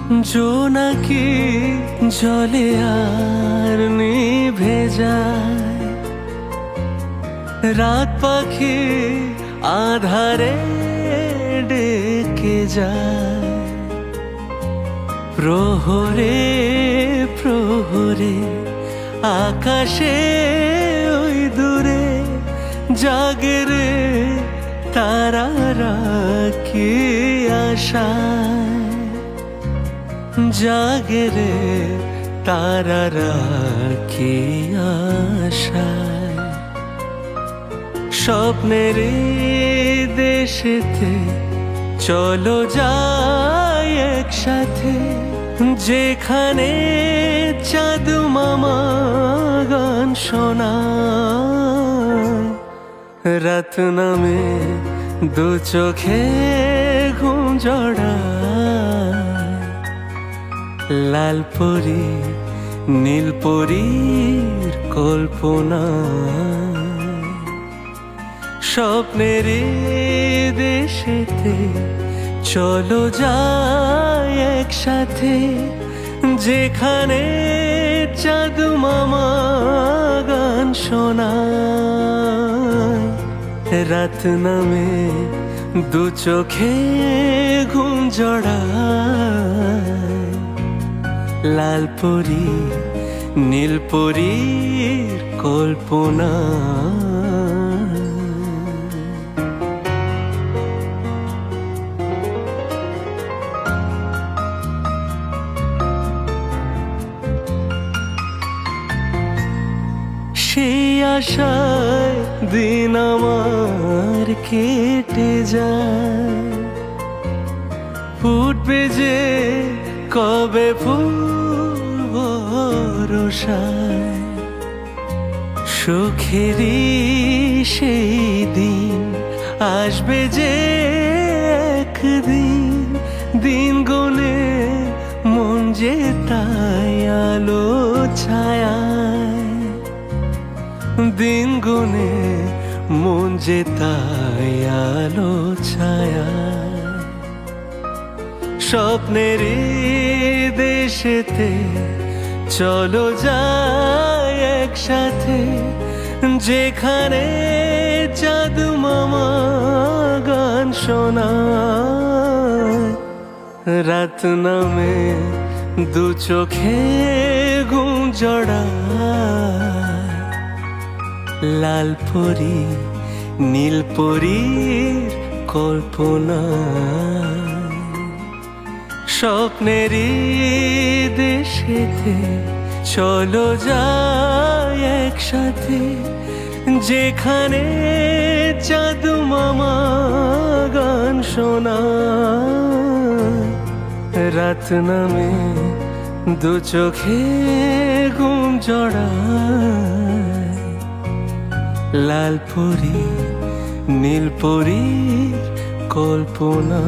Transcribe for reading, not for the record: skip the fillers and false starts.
জোনাকি জলে আর নিভে যায়, রাত পাখি আধারে ডেকে যায়। প্রহরে প্রহরে আকাশে ওই দূরে জাগে রে তারারা কি আশায়, জাগে রে তারারা কি আশায়। স্বপ্নের দেশেতে চলো যাই একসাথে, যেখানে চাঁদ মামা গান শোনায়। রাত নামে দু চোখে ঘুম জড়ায়, লাল পরি নীল পরীর কল্পনা। স্বপ্নের দেশেতে চলো যাই একসাথে, যেখানে চাঁদ মামা গান শোনায়। রাত নামে দু চোখে ঘুম জড়ায়, লাল পরি নীল পরীর কল্পনা। সেই আশায় দিন আমার কেটে যায়, ফুটবে যে কবে ফুল বরষায়। সুখেরই সেই দিন আসবে যে একদিন, দিন গুনে মন যে তাই আলো ছায়ায়, দিন গুনে মন যে তাই আলো ছায়ায়। স্বপ্নের দেশেতে চলো যাই একসাথে, যেখানে চাঁদ মামা গান শোনায়। রাত নামে দু চোখে ঘুম জড়ায়, লাল পরি নীল পরীর কল্পনা। স্বপ্নের দেশেতে চলো যাই একসাথে, যেখানে চাঁদ মামা গান শোনায়। রাত নামে দু চোখে ঘুম জড়ায়, লাল পরি নীল পরীর কল্পনা।